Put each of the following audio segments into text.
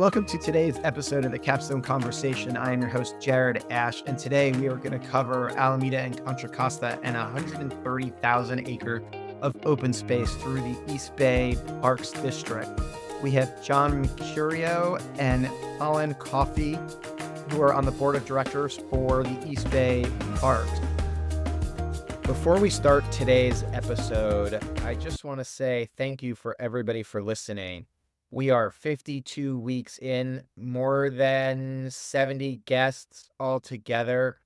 Welcome to today's episode of the Capstone Conversation. I am your host, Jared Asch, and today we are going to cover Alameda and Contra Costa and 130,000 acres of open space through the East Bay Parks District. We have John Mercurio and Colin Coffey, who are on the board of directors for the East Bay Parks. Before we start today's episode, I just want to say thank you for everybody for listening. We are 52 weeks in, more than 70 guests altogether.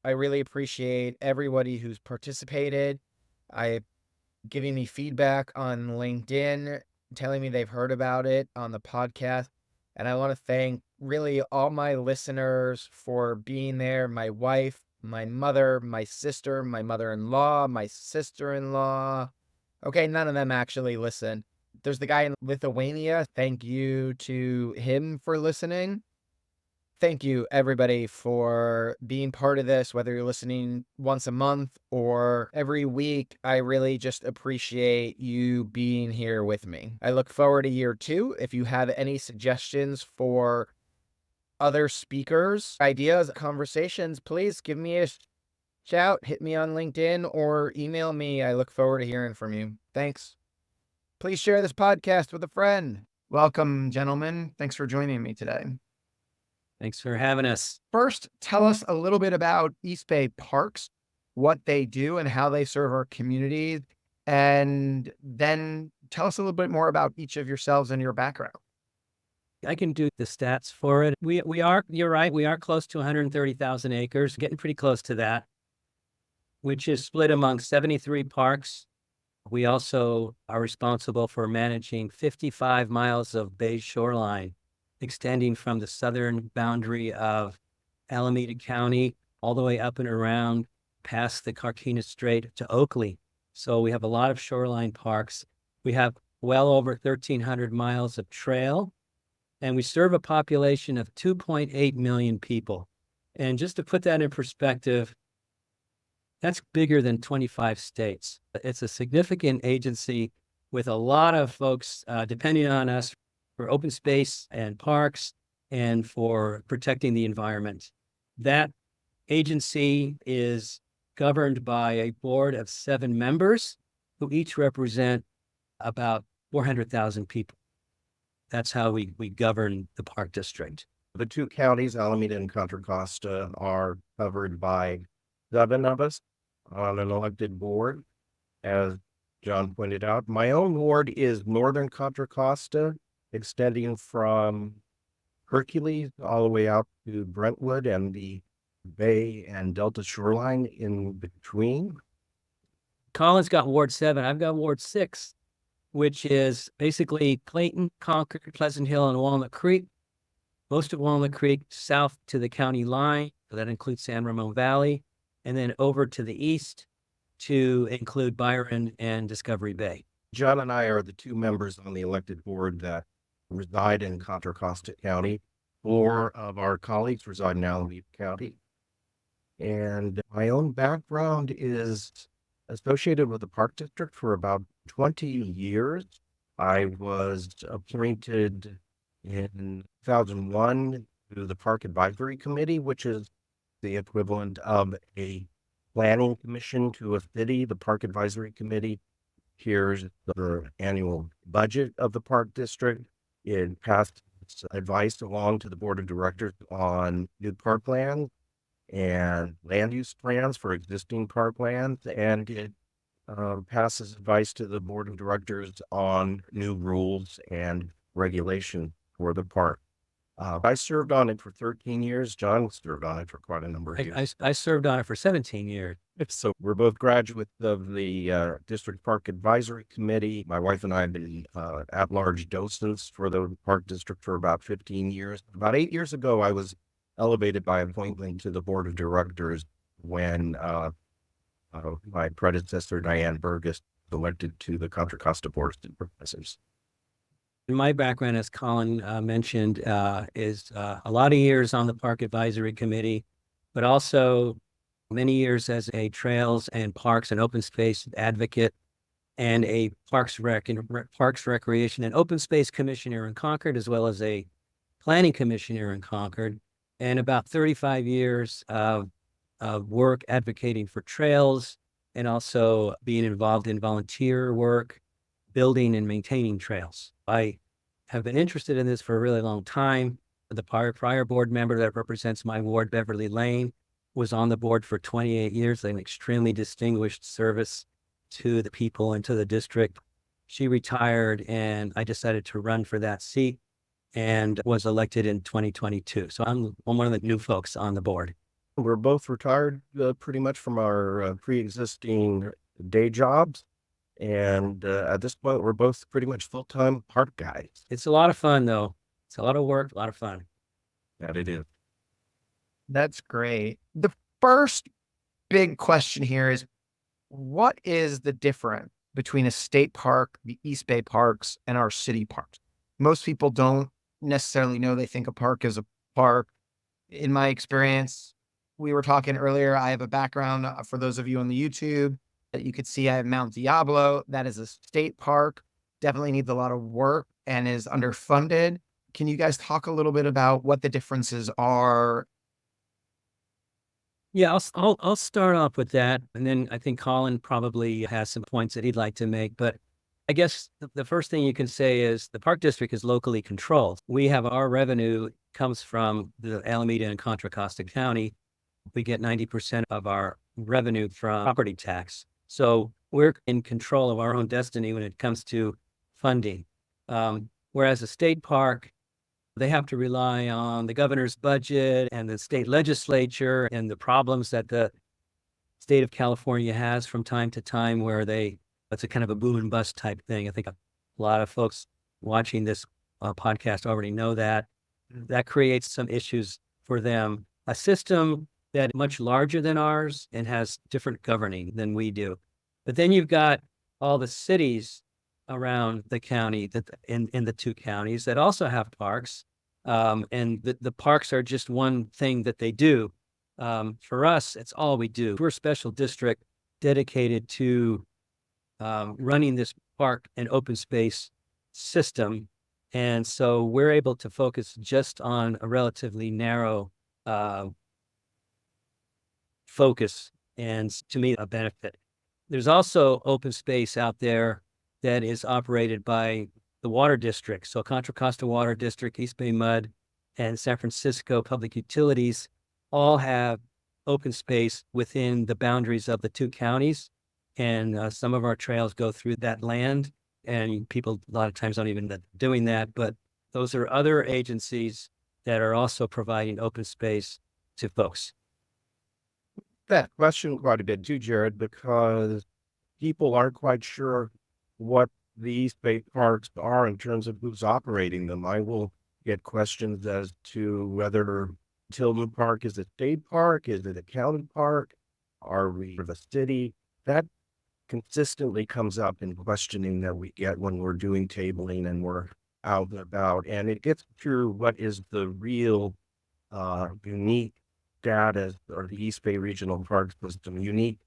I really appreciate everybody who's participated. Giving me feedback on LinkedIn, telling me they've heard about it on the podcast. And I want to thank really all my listeners for being there. My wife, my mother, my sister, my mother-in-law, my sister-in-law. Okay, none of them actually listen. There's the guy in Lithuania. Thank you to him for listening. Thank you, everybody, for being part of this, whether you're listening once a month or every week. I really just appreciate you being here with me. I look forward to year 2. If you have any suggestions for other speakers, ideas, conversations, please give me a shout, hit me on LinkedIn, or email me. I look forward to hearing from you. Thanks. Please share this podcast with a friend. Welcome, gentlemen. Thanks for joining me today. Thanks for having us. First, tell us a little bit about East Bay Parks, what they do and how they serve our community. And then tell us a little bit more about each of yourselves and your background. I can do the stats for it. You're right, we are close to 130,000 acres, getting pretty close to that, which is split among 73 parks. We also are responsible for managing 55 miles of bay shoreline, extending from the southern boundary of Alameda County all the way up and around past the Carquinez Strait to Oakley. So we have a lot of shoreline parks. We have well over 1,300 miles of trail, and we serve a population of 2.8 million people. And just to put that in perspective, that's bigger than 25 states. It's a significant agency with a lot of folks depending on us for open space and parks and for protecting the environment. That agency is governed by a board of 7 members who each represent about 400,000 people. That's how we govern the park district. The 2 counties, Alameda and Contra Costa, are covered by 7 of us on an elected board, as John pointed out. My own ward is northern Contra Costa, extending from Hercules all the way out to Brentwood and the Bay and Delta shoreline in between. Colin's got Ward 7. I've got Ward 6, which is basically Clayton, Concord, Pleasant Hill, and Walnut Creek. Most of Walnut Creek south to the county line. So that includes San Ramon Valley. And then over to the east to include Byron and Discovery Bay. John and I are the 2 members on the elected board that reside in Contra Costa County. 4 of our colleagues reside in Alameda County. And my own background is associated with the Park District for about 20 years. I was appointed in 2001 to the Park Advisory Committee, which is the equivalent of a planning commission to a city. The Park Advisory Committee hears the annual budget of the park district. It passed advice along to the board of directors on new parklands and land use plans for existing parklands, and it passes advice to the board of directors on new rules and regulations for the park. I served on it for 13 years. John served on it for quite a number of years. I served on it for 17 years. So we're both graduates of the District Park Advisory Committee. My wife and I have been at-large docents for the Park District for about 15 years. About 8 years ago, I was elevated by appointment to the board of directors when my predecessor, Diane Burgess, was elected to the Contra Costa Board of Supervisors. My background, as Colin mentioned, is a lot of years on the Park Advisory Committee, but also many years as a trails and parks and open space advocate and a Parks Recreation and Open Space Commissioner in Concord, as well as a planning commission here in Concord, and about 35 years of work advocating for trails and also being involved in volunteer work, building and maintaining trails. I have been interested in this for a really long time. The prior board member that represents my ward, Beverly Lane, was on the board for 28 years, an extremely distinguished service to the people and to the district. She retired, and I decided to run for that seat and was elected in 2022. So I'm one of the new folks on the board. We're both retired pretty much from our pre-existing day jobs. And at this point, we're both pretty much full-time park guys. It's a lot of fun, though. It's a lot of work, a lot of fun. That it is. That's great. The first big question here is, what is the difference between a state park, the East Bay parks, and our city parks? Most people don't necessarily know. They think a park is a park. In my experience, we were talking earlier, I have a background, for those of you on the YouTube, that you could see I have Mount Diablo. That is a state park. Definitely needs a lot of work and is underfunded. Can you guys talk a little bit about what the differences are? Yeah, I'll start off with that, and then I think Colin probably has some points that he'd like to make. But I guess the first thing you can say is the park district is locally controlled. We have our revenue comes from the Alameda and Contra Costa County. We get 90% of our revenue from property tax. So we're in control of our own destiny when it comes to funding. Whereas a state park, they have to rely on the governor's budget and the state legislature and the problems that the state of California has from time to time, where it's a kind of a boom and bust type thing. I think a lot of folks watching this podcast already know that. That creates some issues for them. A system that is much larger than ours and has different governing than we do. But then you've got all the cities around the county that in the two counties that also have parks. And the parks are just one thing that they do. For us, it's all we do. We're a special district dedicated to running this park and open space system. And so we're able to focus just on a relatively narrow focus, and to me, a benefit. There's also open space out there that is operated by the water district. So Contra Costa Water District, East Bay Mud, and San Francisco Public Utilities all have open space within the boundaries of the two counties. And some of our trails go through that land, and people a lot of times don't even know they're doing that. But those are other agencies that are also providing open space to folks. That question quite a bit too, Jared, because people aren't quite sure what the East Bay parks are in terms of who's operating them. I will get questions as to whether Tillman Park is a state park, is it a county park, are we the city? That consistently comes up in questioning that we get when we're doing tabling and we're out and about. And it gets to what is the real unique status or the East Bay Regional Park System, unique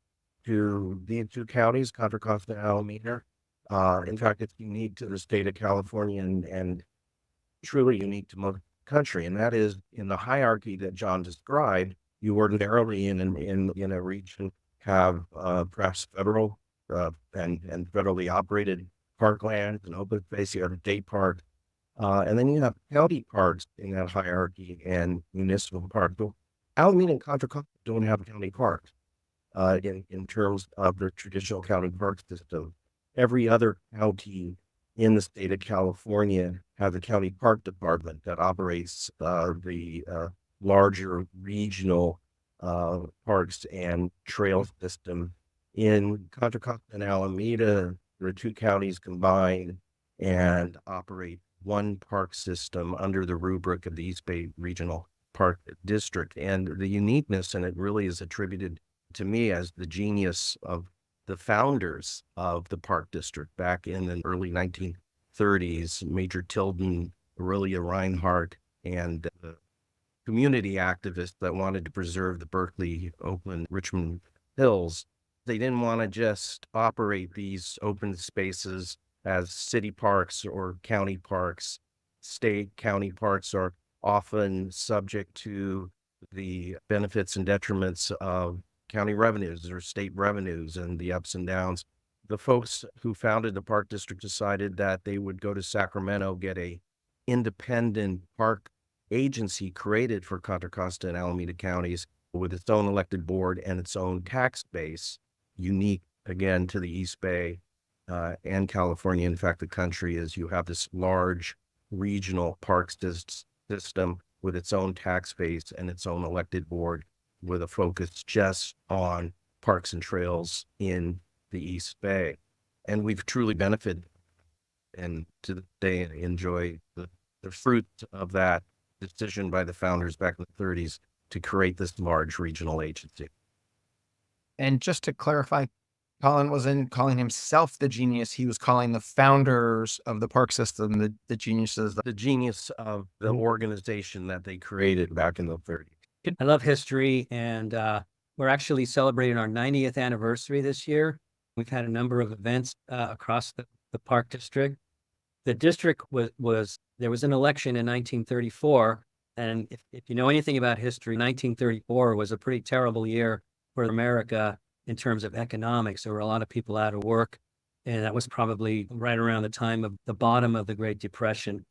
to the two counties, Contra Costa and Alameda. In fact, it's unique to the state of California and truly unique to most country. And that is in the hierarchy that John described. You ordinarily in a region have perhaps federal and federally operated parklands and open space. You have a state park, and then you have county parks in that hierarchy and municipal parks. So Alameda and Contra Costa don't have county parks in terms of their traditional county park system. Every other county in the state of California has a county park department that operates the larger regional parks and trail system. In Contra Costa and Alameda, there are two counties combined and operate one park system under the rubric of the East Bay Regional Park District. And the uniqueness, and it really is attributed to me as the genius of the founders of the park district back in the early 1930s, Major Tilden, Aurelia Reinhardt, and community activists that wanted to preserve the Berkeley, Oakland, Richmond Hills. They didn't want to just operate these open spaces as city parks or county parks, state county parks, or often subject to the benefits and detriments of county revenues or state revenues and the ups and downs. The folks who founded the park district decided that they would go to Sacramento, get a independent park agency created for Contra Costa and Alameda counties with its own elected board and its own tax base, unique again to the East Bay and California. In fact, the country is you have this large regional park system with its own tax base and its own elected board with a focus just on parks and trails in the East Bay. And we've truly benefited and to this day enjoy the fruit of that decision by the founders back in the 30s to create this large regional agency. And just to clarify, Colin wasn't calling himself the genius. He was calling the founders of the park system the geniuses. The genius of the organization that they created back in the 30s. I love history, and we're actually celebrating our 90th anniversary this year. We've had a number of events across the park district. The district there was an election in 1934, and if you know anything about history, 1934 was a pretty terrible year for America in terms of economics. There were a lot of people out of work, and that was probably right around the time of the bottom of the Great Depression.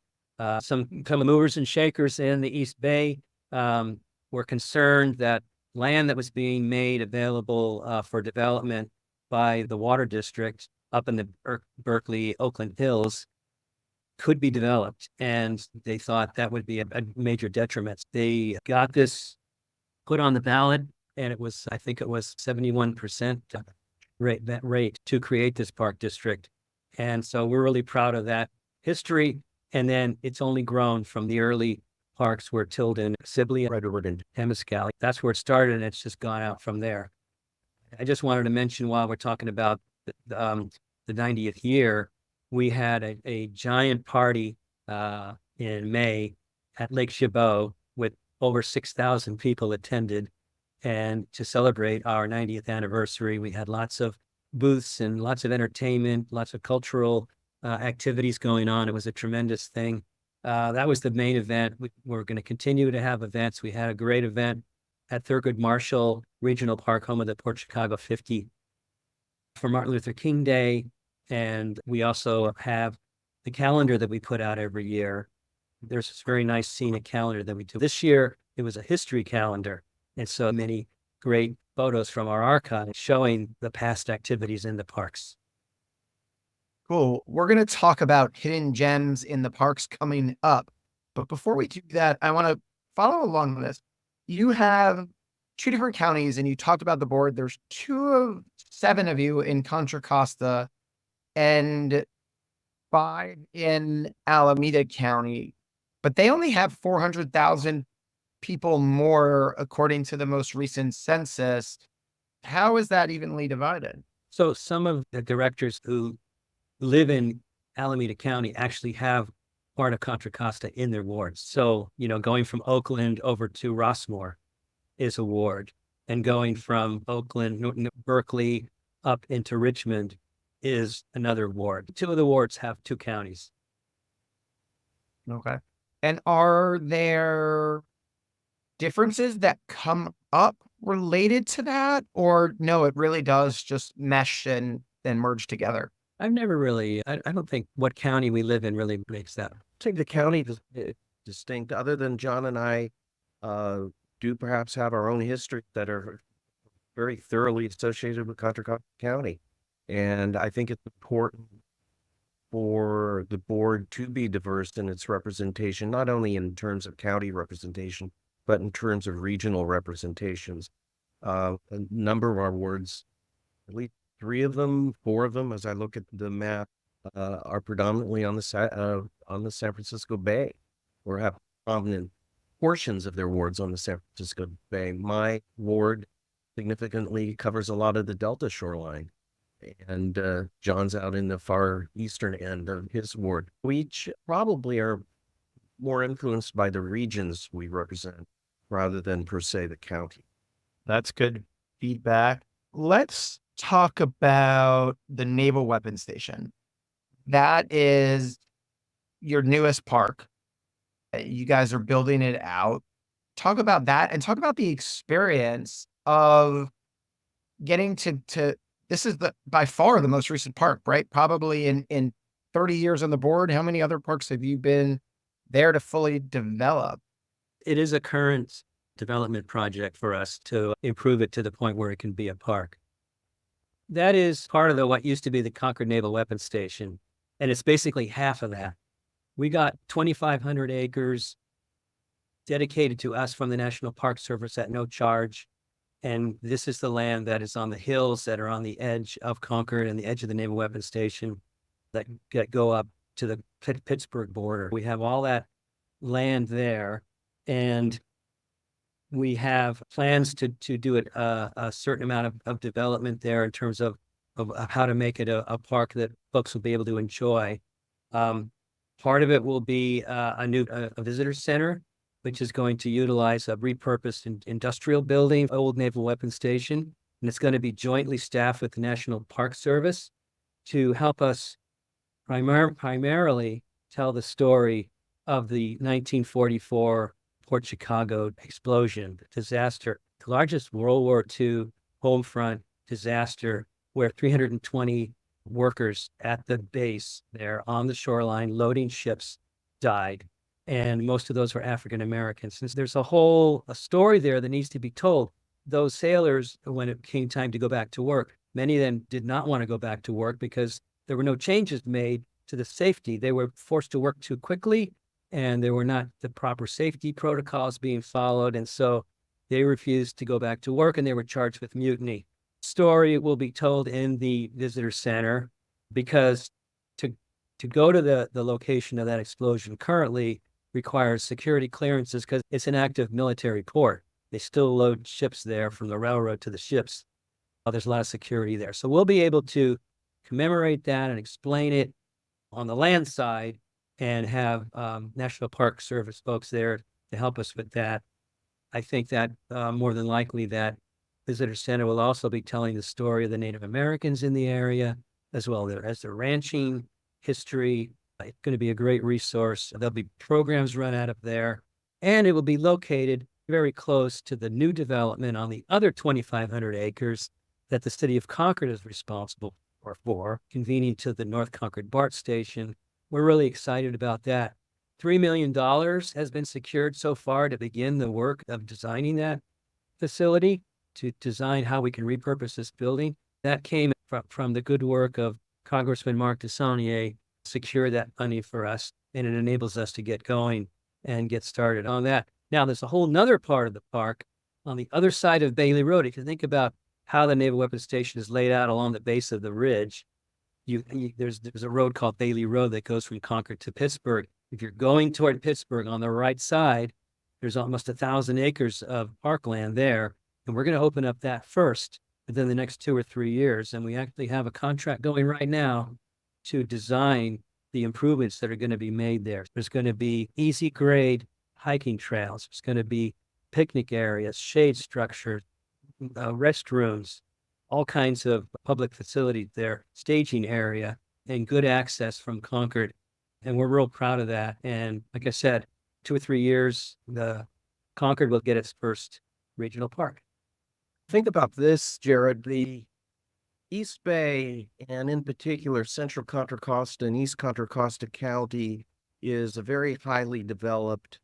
Some movers and shakers in the East Bay were concerned that land that was being made available for development by the water district up in the Berkeley, Oakland Hills could be developed. And they thought that would be a major detriment. They got this put on the ballot, and I think it was 71% rate to create this park district. And so we're really proud of that history. And then it's only grown from the early parks were Tilden, Sibley, Redwood, and Temescal. That's where it started, and it's just gone out from there. I just wanted to mention, while we're talking about the 90th year, we had a giant party in May at Lake Chabot with over 6,000 people attended. And to celebrate our 90th anniversary, we had lots of booths and lots of entertainment, lots of cultural activities going on. It was a tremendous thing. That was the main event. We're going to continue to have events. We had a great event at Thurgood Marshall Regional Park, home of the Port Chicago 50 for Martin Luther King Day. And we also have the calendar that we put out every year. There's this very nice scenic calendar that we do. This year, it was a history calendar. And so many great photos from our archive showing the past activities in the parks. Cool. We're going to talk about hidden gems in the parks coming up. But before we do that, I want to follow along with this. You have 2 different counties, and you talked about the board. There's 2 of 7 of you in Contra Costa and 5 in Alameda County, but they only have 400,000 people more according to the most recent census. How is that evenly divided? So some of the directors who live in Alameda County actually have part of Contra Costa in their wards. So, going from Oakland over to Rossmore is a ward, and going from Oakland, Berkeley up into Richmond is another ward. 2 of the wards have 2 counties. Okay. And are there differences that come up related to that? Or no, it really does just mesh and then merge together? I've never really, I don't think what county we live in really makes that. I think the county is distinct, other than John and I do perhaps have our own history that are very thoroughly associated with Contra Costa County. And I think it's important for the board to be diverse in its representation, not only in terms of county representation, but in terms of regional representations. A number of our wards, at least 3 of them, 4 of them, as I look at the map, are predominantly on the San Francisco Bay, or have prominent portions of their wards on the San Francisco Bay. My ward significantly covers a lot of the Delta shoreline, and John's out in the far eastern end of his ward. We each probably are more influenced by the regions we represent rather than per se the county. That's good feedback. Let's talk about the Naval Weapons Station. That is your newest park. You guys are building it out. Talk about that and talk about the experience of getting to this is the by far the most recent park, right? Probably in 30 years on the board, how many other parks have you been there to fully develop? It is a current development project for us to improve it to the point where it can be a park. That is part of what used to be the Concord Naval Weapons Station, and it's basically half of that. We got 2,500 acres dedicated to us from the National Park Service at no charge. And this is the land that is on the hills that are on the edge of Concord and the edge of the Naval Weapons Station that go up to the Pittsburgh border. We have all that land there, and we have plans to do it a certain amount of development there in terms of how to make it a park that folks will be able to enjoy. Part of it will be a new visitor center, which is going to utilize a repurposed industrial building, old Naval Weapons Station, and it's going to be jointly staffed with the National Park Service to help us primarily tell the story of the 1944 Port Chicago explosion, the disaster, the largest World War II home front disaster, where 320 workers at the base there on the shoreline loading ships died. And most of those were African Americans. And there's a story there that needs to be told. Those sailors, when it came time to go back to work, many of them did not want to go back to work because there were no changes made to the safety. They were forced to work too quickly, and there were not the proper safety protocols being followed. And so they refused to go back to work, and they were charged with mutiny. Story will be told in the visitor center, because to go to the location of that explosion currently requires security clearances because it's an active military port. They still load ships there from the railroad to the ships. There's a lot of security there. So we'll be able to commemorate that and explain it on the land side and have National Park Service folks there to help us with that. I think that more than likely that visitor center will also be telling the story of the Native Americans in the area, as well as the ranching history. It's going to be a great resource. There'll be programs run out of there, and it will be located very close to the new development on the other 2,500 acres that the city of Concord is responsible for, convening to the North Concord BART station. We're really excited about that. $3 million has been secured so far to begin the work of designing that facility, to design how we can repurpose this building. That came from the good work of Congressman Mark DeSaulnier, secure that money for us, and it enables us to get going and get started on that. Now, there's a whole nother part of the park on the other side of Bailey Road. If you think about how the Naval Weapons Station is laid out along the base of the ridge, there's a road called Bailey Road that goes from Concord to Pittsburgh. If you're going toward Pittsburgh on the right side, there's almost 1,000 acres of parkland there, and we're going to open up that first within the next 2 or 3 years. And we actually have a contract going right now to design the improvements that are going to be made there. There's going to be easy grade hiking trails. There's going to be picnic areas, shade structures, restrooms, all kinds of public facilities there, staging area, and good access from Concord. And we're real proud of that. And like I said, 2 or 3 years, the Concord will get its first regional park. Think about this, Jared. The East Bay, and in particular, Central Contra Costa and East Contra Costa County, is a very highly developed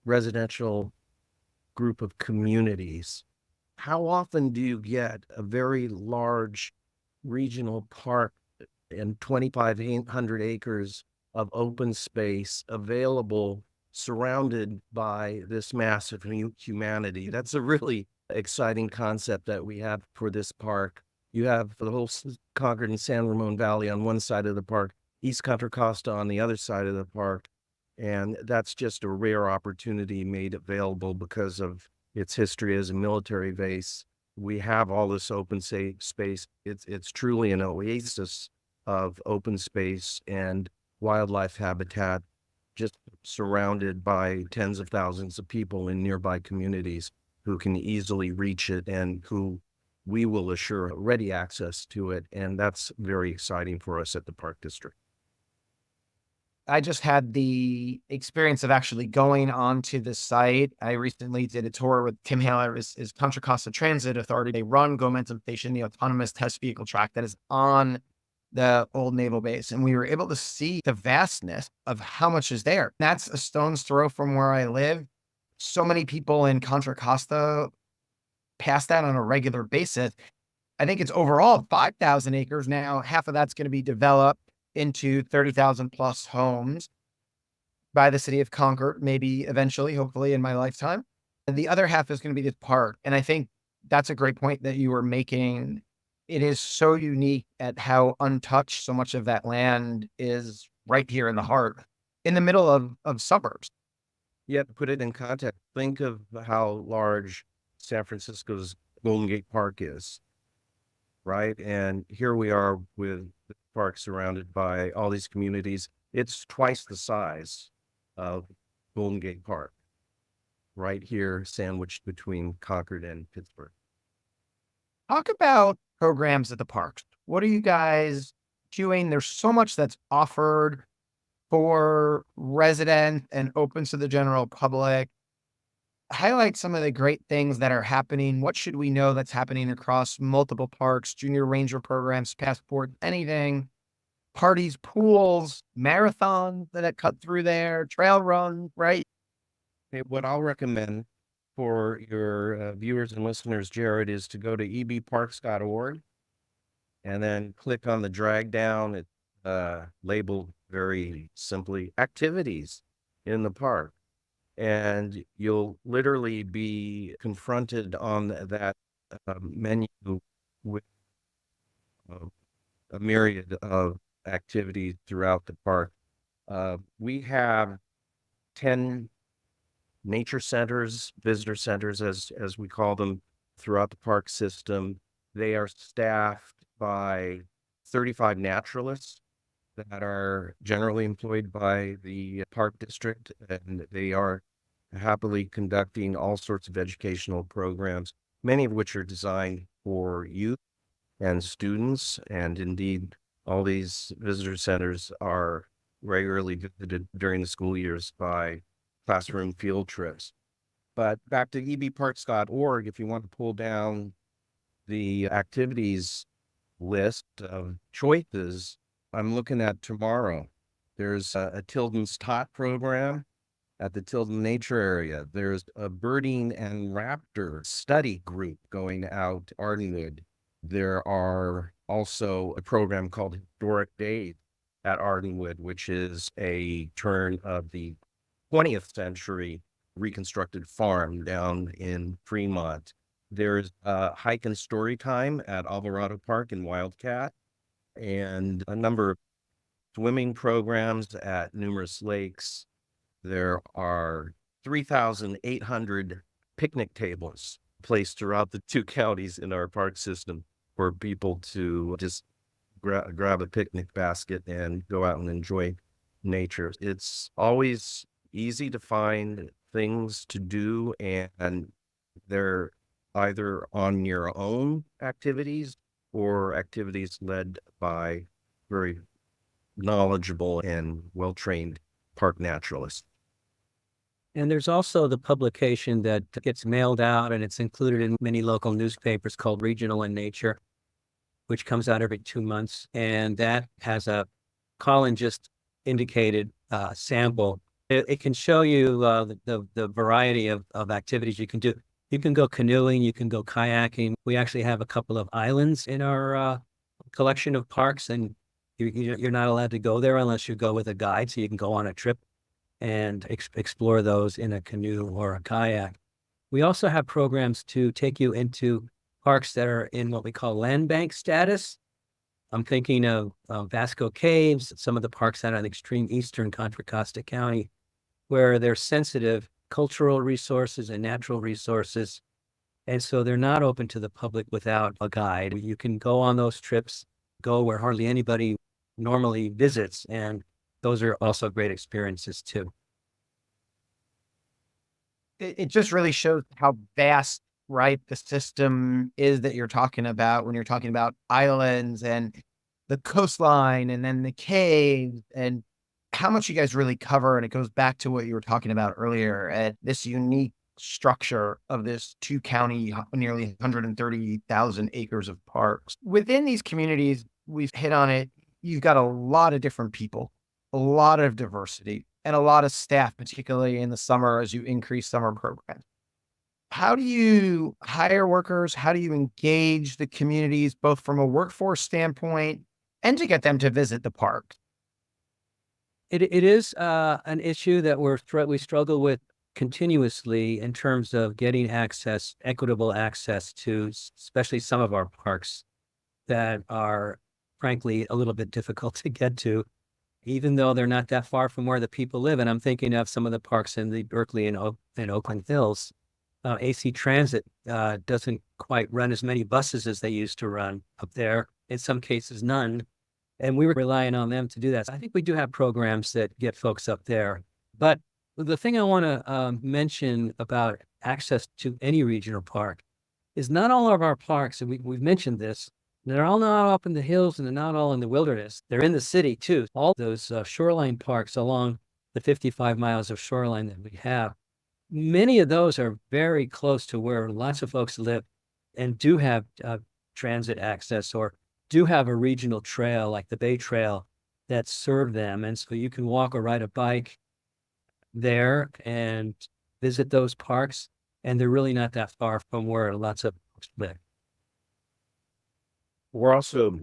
residential group of communities. How often do you get a very large regional park and 2,500 acres of open space available, surrounded by this massive humanity? That's a really exciting concept that we have for this park. You have the whole Concord and San Ramon Valley on one side of the park, East Contra Costa on the other side of the park. And that's just a rare opportunity made available because of its history as a military base. We have all this open space. It's truly an oasis of open space and wildlife habitat, just surrounded by tens of thousands of people in nearby communities who can easily reach it and who we will assure ready access to it. And that's very exciting for us at the Park District. I just had the experience of actually going onto the site. I recently did a tour with Tim Haler, is Contra Costa Transit Authority. They run Momentum Station, the autonomous test vehicle track that is on the old naval base. And we were able to see the vastness of how much is there. That's a stone's throw from where I live. So many people in Contra Costa pass that on a regular basis. I think it's overall 5,000 acres now. Half of that's going to be developed into 30,000 plus homes by the city of Concord, maybe eventually, hopefully in my lifetime. And the other half is going to be this park. And I think that's a great point that you were making. It is so unique at how untouched so much of that land is right here in the heart, in the middle of suburbs. Yeah, to put it in context, think of how large San Francisco's Golden Gate Park is, right? And here we are with the park surrounded by all these communities. It's twice the size of Golden Gate Park, right here, sandwiched between Concord and Pittsburgh. Talk about programs at the parks. What are you guys doing? There's so much that's offered for residents and open to the general public. Highlight some of the great things that are happening. What should we know that's happening across multiple parks, junior ranger programs, passport, anything, parties, pools, marathons that cut through there, trail runs, right? Okay, what I'll recommend for your viewers and listeners, Jared, is to go to ebparks.org and then click on the drag down. It's labeled very simply activities in the park. And you'll literally be confronted on that menu with a myriad of activities throughout the park. We have 10 nature centers, visitor centers, as we call them, throughout the park system. They are staffed by 35 naturalists that are generally employed by the park district, and they are happily conducting all sorts of educational programs, many of which are designed for youth and students. And indeed, all these visitor centers are regularly visited during the school years by classroom field trips. But back to ebparks.org, if you want to pull down the activities list of choices, I'm looking at tomorrow. There's a Tilden's Tot program at the Tilden Nature Area. There's a birding and raptor study group going out to Ardenwood. There are also a program called Historic Days at Ardenwood, which is a turn of the 20th century reconstructed farm down in Fremont. There's a hike and story time at Alvarado Park in Wildcat, and a number of swimming programs at numerous lakes. There are 3,800 picnic tables placed throughout the two counties in our park system for people to just grab a picnic basket and go out and enjoy nature. It's always easy to find things to do, and they're either on your own activities or activities led by very knowledgeable and well-trained park naturalists. And there's also the publication that gets mailed out, and it's included in many local newspapers, called Regional in Nature, which comes out every 2 months. And that has a, Colin just indicated, sample. It can show you the variety of activities you can do. You can go canoeing, you can go kayaking. We actually have a couple of islands in our collection of parks, and you're not allowed to go there unless you go with a guide, so you can go on a trip and explore those in a canoe or a kayak. We also have programs to take you into parks that are in what we call land bank status. I'm thinking of Vasco Caves, some of the parks out on the extreme eastern Contra Costa County, where they're sensitive cultural resources and natural resources. And so they're not open to the public without a guide. You can go on those trips, go where hardly anybody normally visits, and those are also great experiences too. It just really shows how vast, right, the system is that you're talking about when you're talking about islands and the coastline and then the caves and how much you guys really cover. And it goes back to what you were talking about earlier at this unique structure of this two county, nearly 130,000 acres of parks. Within these communities, we've hit on it. You've got a lot of different people, a lot of diversity, and a lot of staff, particularly in the summer as you increase summer programs. How do you hire workers? How do you engage the communities, both from a workforce standpoint and to get them to visit the park? It is an issue that we struggle with continuously in terms of getting access, equitable access to, especially some of our parks that are frankly a little bit difficult to get to, even though they're not that far from where the people live. And I'm thinking of some of the parks in the Berkeley and Oakland Hills. AC Transit doesn't quite run as many buses as they used to run up there. In some cases, none. And we were relying on them to do that. So I think we do have programs that get folks up there. But the thing I want to mention about access to any regional park is not all of our parks, and we've mentioned this, they're all not up in the hills and they're not all in the wilderness. They're in the city too. All those shoreline parks along the 55 miles of shoreline that we have, many of those are very close to where lots of folks live and do have transit access or do have a regional trail like the Bay Trail that serve them. And so you can walk or ride a bike there and visit those parks. And they're really not that far from where lots of folks live. We're also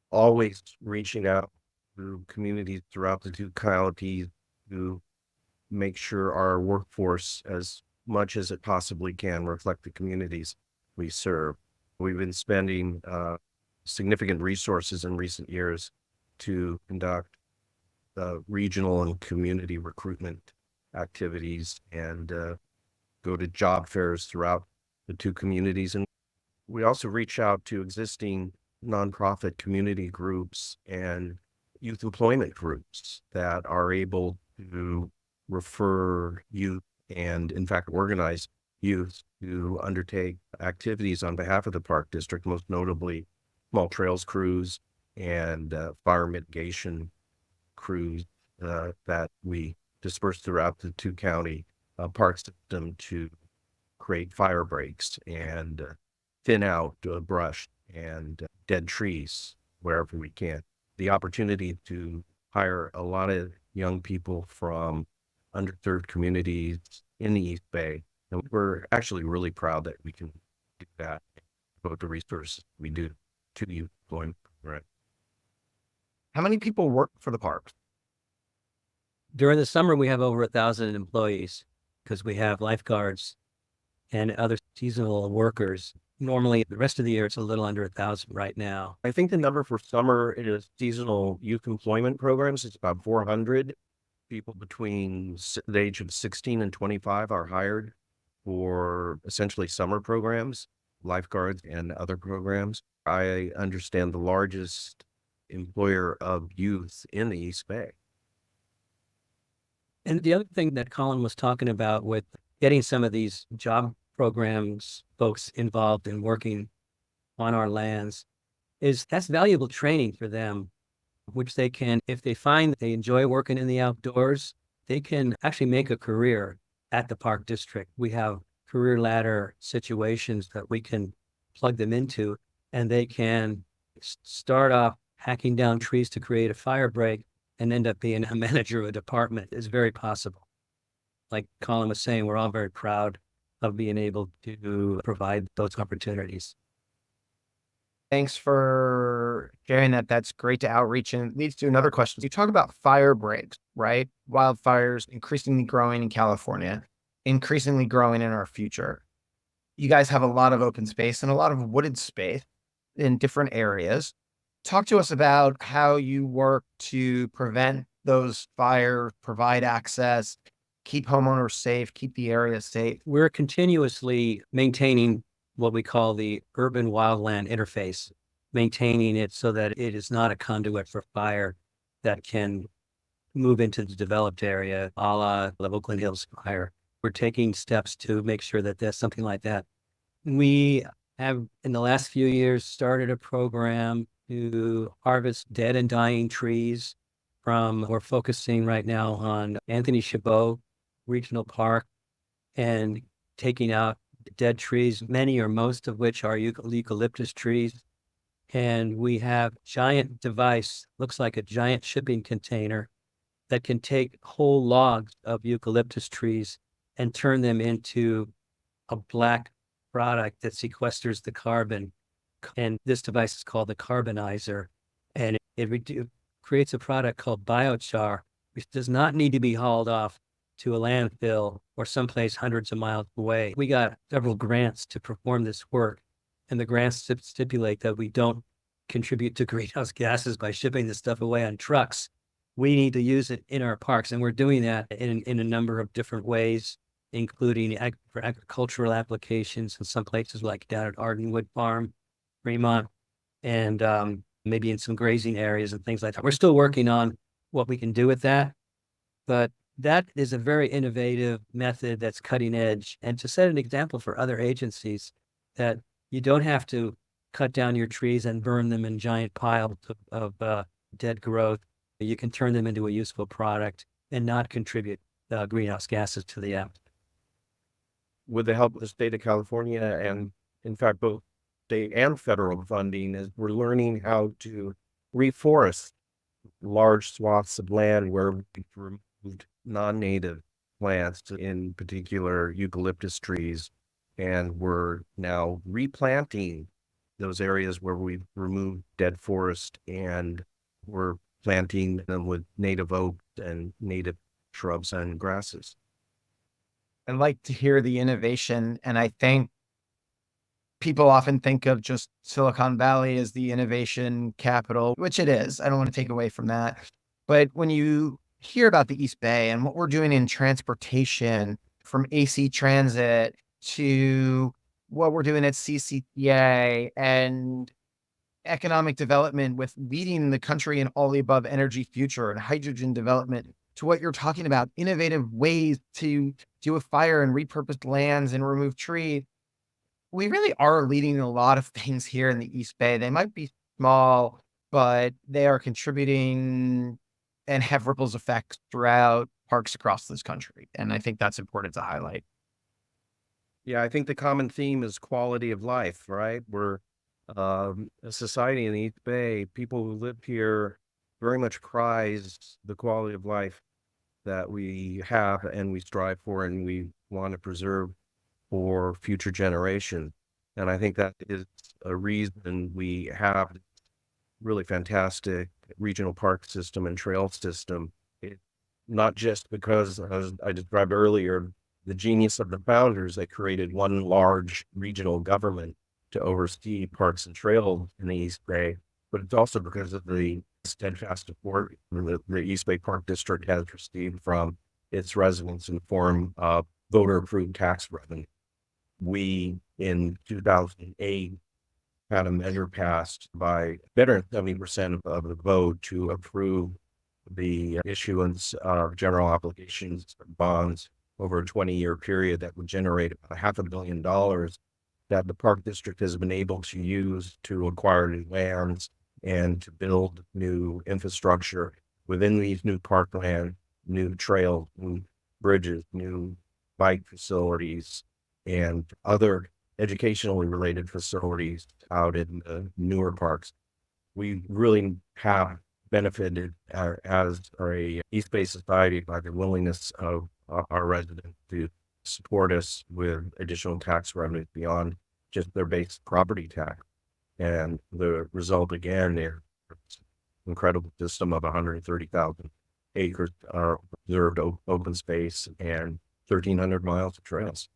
always reaching out to communities throughout the two counties to make sure our workforce, as much as it possibly can, reflect the communities we serve. We've been spending significant resources in recent years to conduct regional and community recruitment activities and go to job fairs throughout the two communities. And we also reach out to existing nonprofit community groups and youth employment groups that are able to refer youth and, in fact, organize youth to undertake activities on behalf of the park district, most notably small trails crews and fire mitigation crews that we disperse throughout the two county park system to create fire breaks and thin out brush and dead trees wherever we can. The opportunity to hire a lot of young people from underserved communities in the East Bay. And we're actually really proud that we can do that, devote the resources we do to the youth employment program. How many people work for the park? During the summer, we have over 1,000 employees because we have lifeguards and other seasonal workers. Normally, the rest of the year, it's a little under 1,000 right now. I think the number for summer is seasonal youth employment programs. It's about 400 people between the age of 16 and 25 are hired for essentially summer programs, lifeguards and other programs. I understand the largest employer of youth in the East Bay. And the other thing that Colin was talking about with getting some of these job programs, folks involved in working on our lands, is that's valuable training for them, which they can, if they find that they enjoy working in the outdoors, they can actually make a career at the park district. We have career ladder situations that we can plug them into, and they can start off hacking down trees to create a fire break and end up being a manager of a department. Is very possible. Like Colin was saying, we're all very proud of being able to provide those opportunities. Thanks for sharing that. That's great to outreach, and it leads to another question. You talk about fire breaks, right? Wildfires increasingly growing in California, increasingly growing in our future. You guys have a lot of open space and a lot of wooded space in different areas. Talk to us about how you work to prevent those fires, provide access, keep homeowners safe, keep the area safe. We're continuously maintaining what we call the urban wildland interface, maintaining it so that it is not a conduit for fire that can move into the developed area, a la the Oakland Hills fire. We're taking steps to make sure that there's something like that. We have, in the last few years, started a program to harvest dead and dying trees we're focusing right now on Anthony Chabot Regional Park and taking out dead trees, many or most of which are eucalyptus trees. And we have giant device, looks like a giant shipping container that can take whole logs of eucalyptus trees and turn them into a black product that sequesters the carbon. And this device is called the carbonizer. And it creates a product called biochar, which does not need to be hauled off to a landfill or someplace hundreds of miles away. We got several grants to perform this work, and the grants stipulate that we don't contribute to greenhouse gases by shipping this stuff away on trucks. We need to use it in our parks, and we're doing that in a number of different ways, including for agricultural applications in some places like down at Ardenwood Farm, Fremont, and maybe in some grazing areas and things like that. We're still working on what we can do with that, but that is a very innovative method that's cutting edge. And to set an example for other agencies that you don't have to cut down your trees and burn them in giant piles of dead growth. You can turn them into a useful product and not contribute greenhouse gases to the atmosphere. With the help of the state of California and, in fact, both state and federal funding, is we're learning how to reforest large swaths of land where we've removed non-native plants, in particular eucalyptus trees, and we're now replanting those areas where we've removed dead forest, and we're planting them with native oaks and native shrubs and grasses. I like to hear the innovation, and I think people often think of just Silicon Valley as the innovation capital, which it is. I don't want to take away from that. But when you hear about the East Bay and what we're doing in transportation, from AC Transit to what we're doing at CCTA and economic development with leading the country in all the above energy future and hydrogen development, to what you're talking about, innovative ways to do a fire and repurpose lands and remove trees. We really are leading a lot of things here in the East Bay. They might be small, but they are contributing and have ripples effects throughout parks across this country. And I think that's important to highlight. Yeah, I think the common theme is quality of life, right? We're a society in the East Bay. People who live here very much prize the quality of life that we have and we strive for and we want to preserve for future generations. And I think that is a reason we have really fantastic regional park system and trail system. Not just because, as I described earlier, the genius of the founders that created one large regional government to oversee parks and trails in the East Bay, but it's also because of the steadfast support the East Bay Park District has received from its residents in the form of voter-approved tax revenue. We, in 2008, had a measure passed by better than 70% of the vote to approve the issuance of general obligations bonds over a 20-year period that would generate about $500 million that the Park District has been able to use to acquire new lands and to build new infrastructure within these new parkland, new trails, new bridges, new bike facilities, and other educationally related facilities out in the newer parks. We really have benefited as a East Bay society by the willingness of our residents to support us with additional tax revenues beyond just their base property tax. And the result, again, is an incredible system of 130,000 acres of preserved open space and 1,300 miles of trails.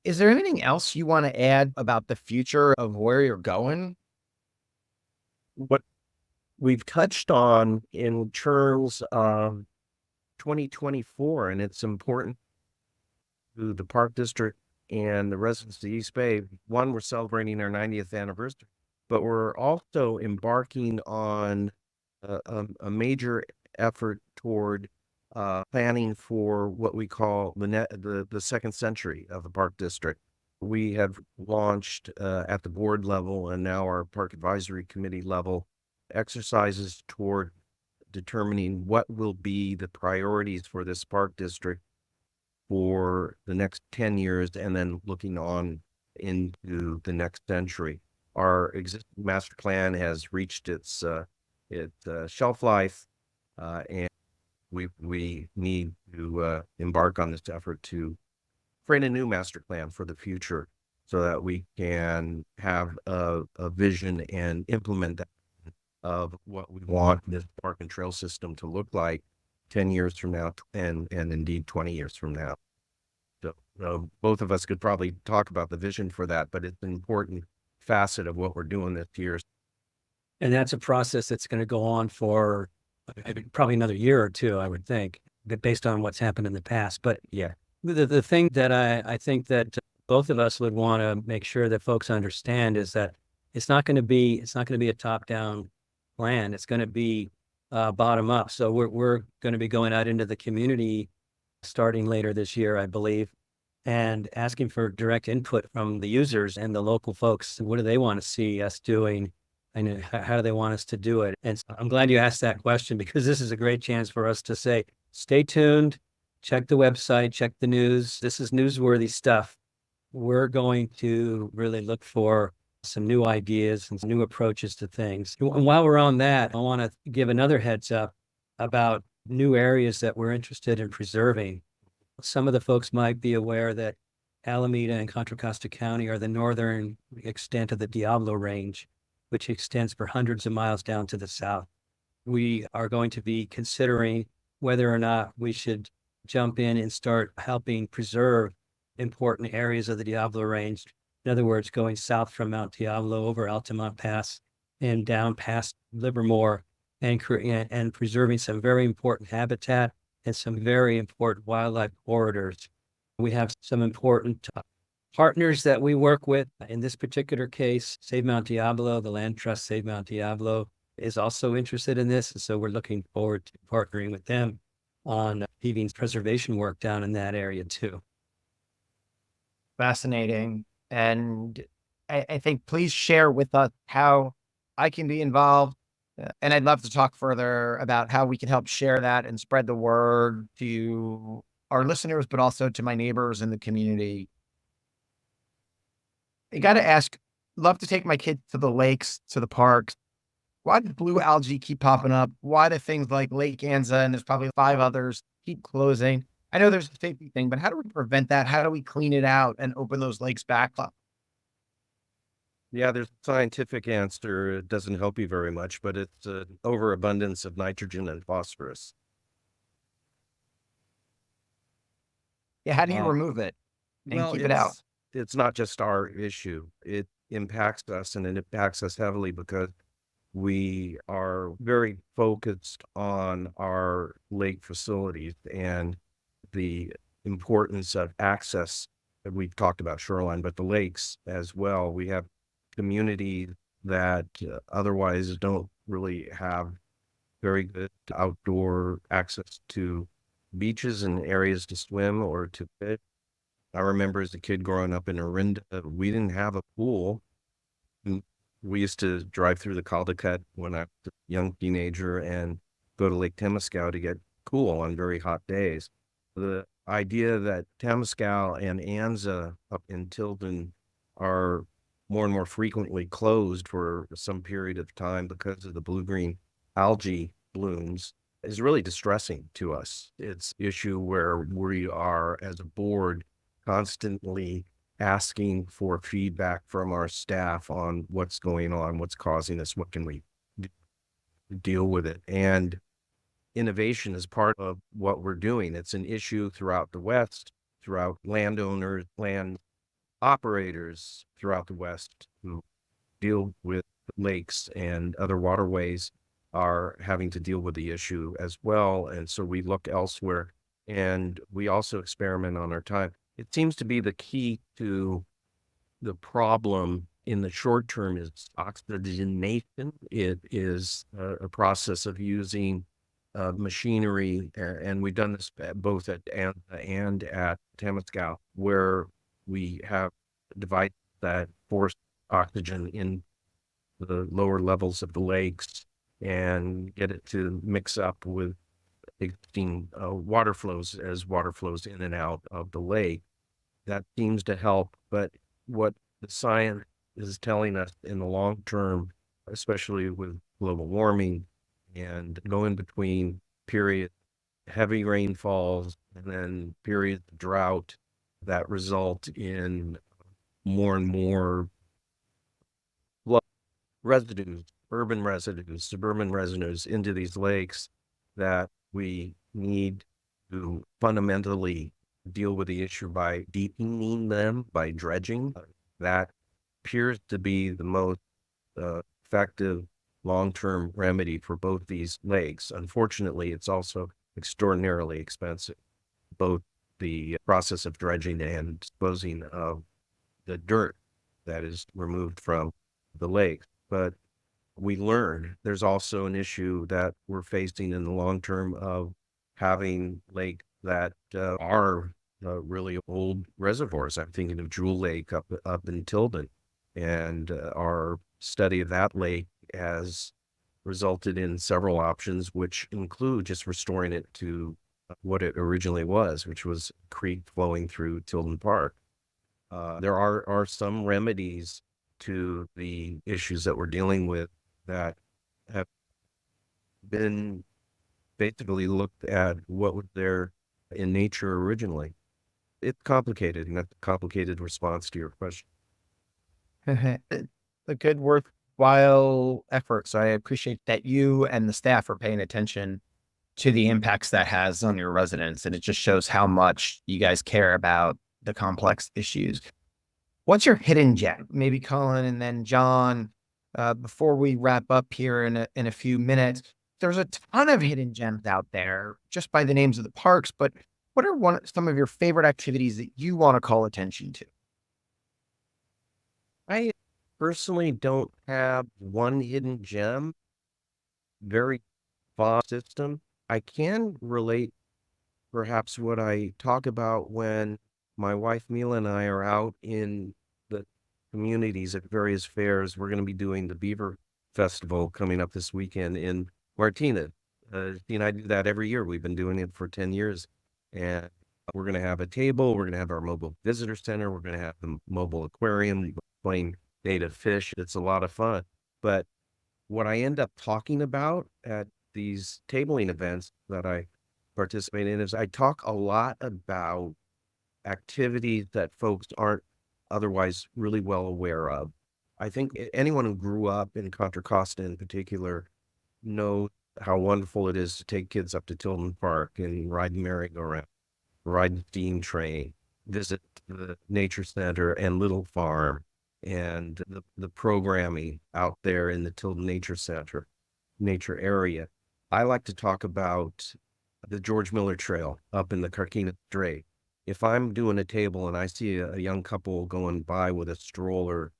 Is there anything else you want to add about the future of where you're going? What we've touched on in terms of 2024, and it's important to the Park District and the residents of the East Bay. One, we're celebrating our 90th anniversary, but we're also embarking on a major effort toward planning for what we call the second century of the Park District. We have launched at the board level and now our Park Advisory Committee level exercises toward determining what will be the priorities for this park district for the next 10 years and then looking on into the next century. Our existing master plan has reached its shelf life, and we need to embark on this effort to create a new master plan for the future so that we can have a vision and implement that of what we want this park and trail system to look like 10 years from now and indeed 20 years from now. So both of us could probably talk about the vision for that, but it's an important facet of what we're doing this year. And that's a process that's going to go on for probably another year or two, I would think, based on what's happened in the past. But Yeah. the thing that I think that both of us would want to make sure that folks understand is that it's not going to be a top-down plan. It's going to be bottom up. So we're going to be going out into the community starting later this year, I believe, and asking for direct input from the users and the local folks. What do they want to see us doing? And how do they want us to do it? And so I'm glad you asked that question, because this is a great chance for us to say, stay tuned, check the website, check the news. This is newsworthy stuff. We're going to really look for some new ideas and some new approaches to things. And while we're on that, I want to give another heads up about new areas that we're interested in preserving. Some of the folks might be aware that Alameda and Contra Costa County are the northern extent of the Diablo Range, which extends for hundreds of miles down to the south. We are going to be considering whether or not we should jump in and start helping preserve important areas of the Diablo Range. In other words, going south from Mount Diablo over Altamont Pass and down past Livermore and preserving some very important habitat and some very important wildlife corridors. We have some important partners that we work with. In this particular case, Save Mount Diablo, the Land Trust Save Mount Diablo, is also interested in this. And so we're looking forward to partnering with them on achieving preservation work down in that area too. Fascinating. And I think please share with us how I can be involved. And I'd love to talk further about how we can help share that and spread the word to our listeners, but also to my neighbors in the community. I got to ask, love to take my kids to the lakes, to the parks. Why does blue algae keep popping up? Why do things like Lake Anza, and there's probably 5 others, keep closing? I know there's a safety thing, but how do we prevent that? How do we clean it out and open those lakes back up? Yeah, there's a scientific answer. It doesn't help you very much, but it's an overabundance of nitrogen and phosphorus. Yeah, how do you remove it and keep it out? It's not just our issue. It impacts us, and it impacts us heavily because we are very focused on our lake facilities and the importance of access. We've talked about shoreline, but the lakes as well. We have communities that otherwise don't really have very good outdoor access to beaches and areas to swim or to fish. I remember as a kid growing up in Orinda, we didn't have a pool. We used to drive through the Caldecott when I was a young teenager and go to Lake Temescal to get cool on very hot days. The idea that Temescal and Anza up in Tilden are more and more frequently closed for some period of time because of the blue-green algae blooms is really distressing to us. It's an issue where we are, as a board, constantly asking for feedback from our staff on what's going on, what's causing this, what can we deal with it. And innovation is part of what we're doing. It's an issue throughout the West, throughout landowners, land operators throughout the West who deal with lakes and other waterways are having to deal with the issue as well. And so we look elsewhere, and we also experiment on our time. It seems to be the key to the problem in the short term is oxygenation. It is a process of using machinery, and we've done this both at Anza and at Temescal, where we have devices that force oxygen in the lower levels of the lakes and get it to mix up with existing water flows as water flows in and out of the lake. That seems to help. But what the science is telling us in the long term, especially with global warming and going between period heavy rainfalls and then periods of drought that result in more and more flood residues, urban residues, suburban residues into these lakes, that we need to fundamentally deal with the issue by deepening them, by dredging. That appears to be the most effective long-term remedy for both these lakes. Unfortunately, it's also extraordinarily expensive, both the process of dredging and disposing of the dirt that is removed from the lake. But we learn there's also an issue that we're facing in the long term of having lakes that are really old reservoirs. I'm thinking of Jewel Lake up in Tilden, and our study of that lake has resulted in several options, which include just restoring it to what it originally was, which was a creek flowing through Tilden Park. There are some remedies to the issues that we're dealing with that have been basically looked at what was there in nature originally. It's complicated, and that's a complicated response to your question. A good worthwhile effort. So I appreciate that you and the staff are paying attention to the impacts that has on your residents. And it just shows how much you guys care about the complex issues. What's your hidden gem? Maybe Colin and then John, before we wrap up here in a few minutes. There's a ton of hidden gems out there just by the names of the parks, but what are some of your favorite activities that you want to call attention to? I personally don't have one hidden gem, very vast system. I can relate perhaps what I talk about when my wife Mila and I are out in the communities at various fairs. We're going to be doing the Beaver Festival coming up this weekend in Martinez. She and I do that every year. We've been doing it for 10 years. And we're going to have a table. We're going to have our mobile visitor center. We're going to have the mobile aquarium, playing native fish. It's a lot of fun. But what I end up talking about at these tabling events that I participate in is I talk a lot about activities that folks aren't otherwise really well aware of. I think anyone who grew up in Contra Costa in particular knows how wonderful it is to take kids up to Tilden Park and ride merry-go-round, ride the steam train, visit the nature center and Little Farm, and the programming out there in the Tilden Nature Center, nature area. I like to talk about the George Miller Trail up in the Carquinez Strait. If I'm doing a table and I see a young couple going by with a stroller,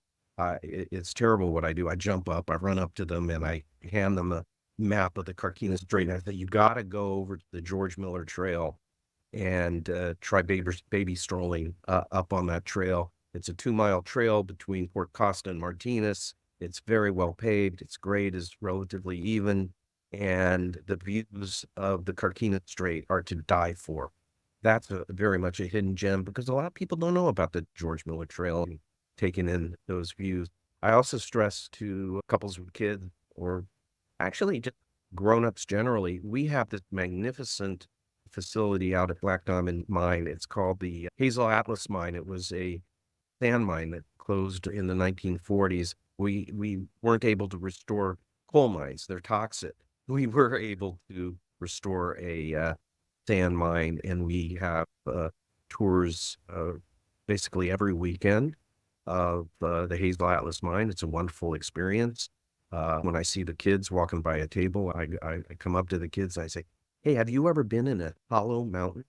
it's terrible what I do. I jump up, I run up to them, and I hand them a map of the Carquinez Strait. And I say, you got to go over to the George Miller Trail and try baby strolling up on that trail. It's a 2-mile trail between Port Costa and Martinez. It's very well paved. Its grade is relatively even, and the views of the Carquinez Strait are to die for. That's very much a hidden gem because a lot of people don't know about the George Miller Trail and taking in those views. I also stress to couples with kids, or actually just grown-ups generally, we have this magnificent facility out at Black Diamond Mine. It's called the Hazel Atlas Mine. It was a sand mine that closed in the 1940s. We weren't able to restore coal mines. They're toxic. We were able to restore a sand mine, and we have tours basically every weekend of the Hazel Atlas Mine. It's a wonderful experience. When I see the kids walking by a table, I come up to the kids and I say, hey, have you ever been in a hollow mountain?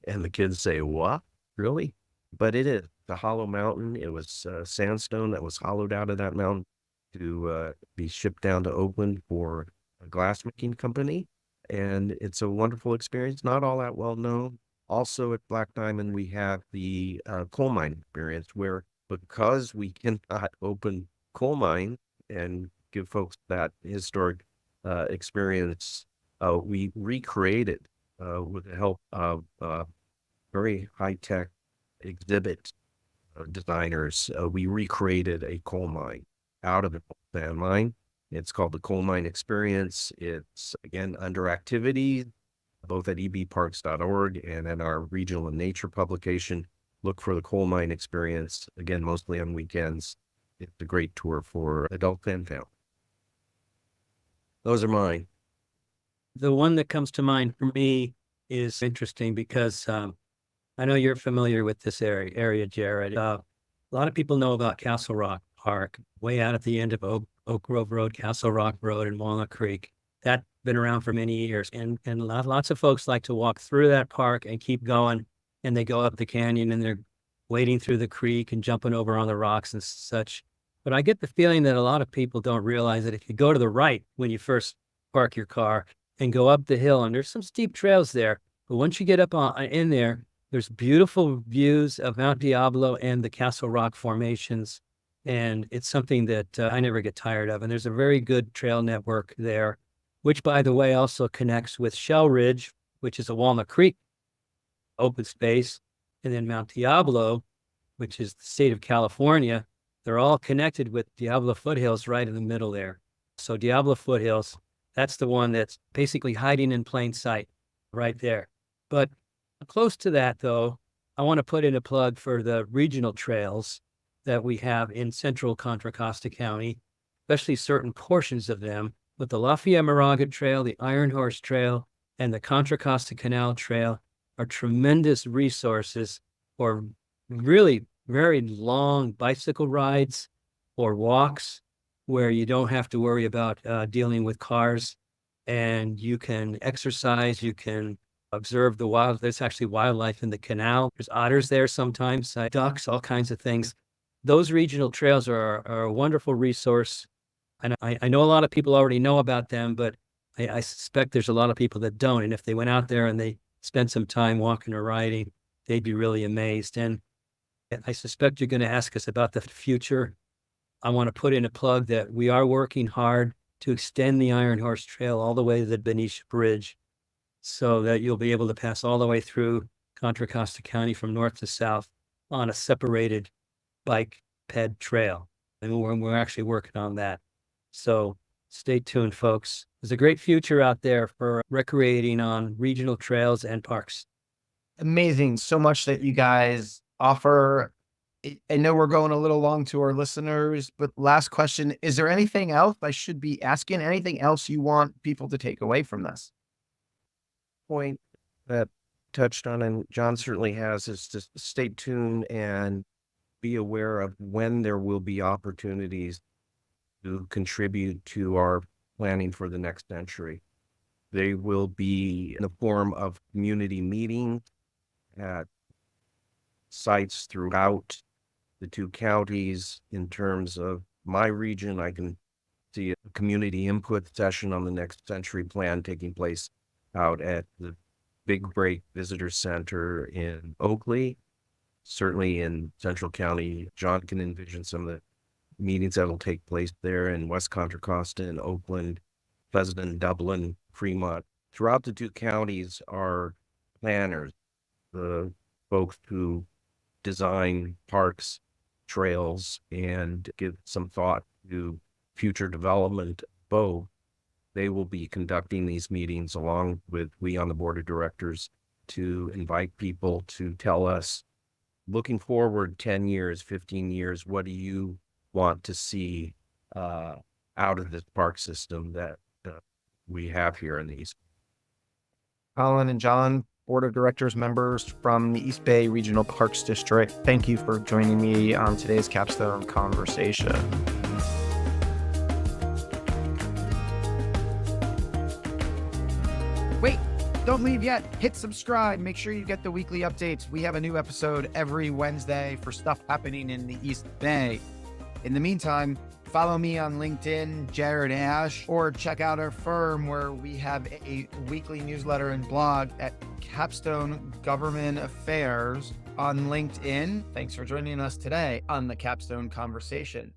And the kids say, what? Really? But it is the hollow mountain. It was sandstone that was hollowed out of that mountain to be shipped down to Oakland for a glassmaking company. And it's a wonderful experience, not all that well known. Also at Black Diamond, we have the coal mine experience where, because we cannot open coal mine and give folks that historic experience. We recreated with the help of very high-tech exhibit designers. We recreated a coal mine out of a sand mine. It's called the Coal Mine Experience. It's, again, under activity, both at ebparks.org and in our regional and nature publication. Look for the Coal Mine Experience, again, mostly on weekends. It's a great tour for adults and family. Those are mine. The one that comes to mind for me is interesting because I know you're familiar with this area, Jared. A lot of people know about Castle Rock Park, way out at the end of Oak Grove Road, Castle Rock Road, and Walnut Creek. That's been around for many years, and lots of folks like to walk through that park and keep going, and they go up the canyon and they're wading through the creek and jumping over on the rocks and such. But I get the feeling that a lot of people don't realize that if you go to the right when you first park your car and go up the hill, and there's some steep trails there, but once you get up in there, there's beautiful views of Mount Diablo and the Castle Rock formations. And it's something that I never get tired of. And there's a very good trail network there, which, by the way, also connects with Shell Ridge, which is a Walnut Creek open space, and then Mount Diablo, which is the state of California. They're all connected with Diablo Foothills right in the middle there. So Diablo Foothills, that's the one that's basically hiding in plain sight right there. But close to that, though, I want to put in a plug for the regional trails that we have in central Contra Costa County, especially certain portions of them, with the Lafayette Moraga Trail, the Iron Horse Trail, and the Contra Costa Canal Trail are tremendous resources for really very long bicycle rides or walks where you don't have to worry about dealing with cars, and you can exercise, you can observe the wild. There's actually wildlife in the canal. There's otters there sometimes, ducks, all kinds of things. Those regional trails are a wonderful resource. And I know a lot of people already know about them, but I suspect there's a lot of people that don't. And if they went out there and they spent some time walking or riding, they'd be really amazed. And I suspect you're going to ask us about the future. I want to put in a plug that we are working hard to extend the Iron Horse Trail all the way to the Benicia Bridge, so that you'll be able to pass all the way through Contra Costa County from north to south on a separated bike ped trail. And we're actually working on that. So stay tuned, folks. There's a great future out there for recreating on regional trails and parks. Amazing. So much that you guys offer. I know we're going a little long to our listeners, but last question, is there anything else I should be asking? Anything else you want people to take away from this? Point that touched on, and John certainly has, is to stay tuned and be aware of when there will be opportunities to contribute to our planning for the next century. They will be in the form of community meetings at sites throughout the two counties. In terms of my region, I can see a community input session on the next century plan taking place out at the Big Break Visitor Center in Oakley. Certainly in Central County, John can envision some of the meetings that will take place there in West Contra Costa and Oakland, Pleasanton, Dublin, Fremont. Throughout the two counties are planners, the folks who design parks, trails, and give some thought to future development both. They will be conducting these meetings along with we on the board of directors to invite people to tell us, looking forward 10 years, 15 years, what do you want to see out of this park system that we have here in the East? Colin and John, board of directors members from the East Bay Regional Parks District, thank you for joining me on today's Capstone Conversation. Wait, don't leave yet. Hit subscribe. Make sure you get the weekly updates. We have a new episode every Wednesday for stuff happening in the East Bay. In the meantime, follow me on LinkedIn, Jared Asch, or check out our firm where we have a weekly newsletter and blog at Capstone Government Affairs on LinkedIn. Thanks for joining us today on the Capstone Conversation.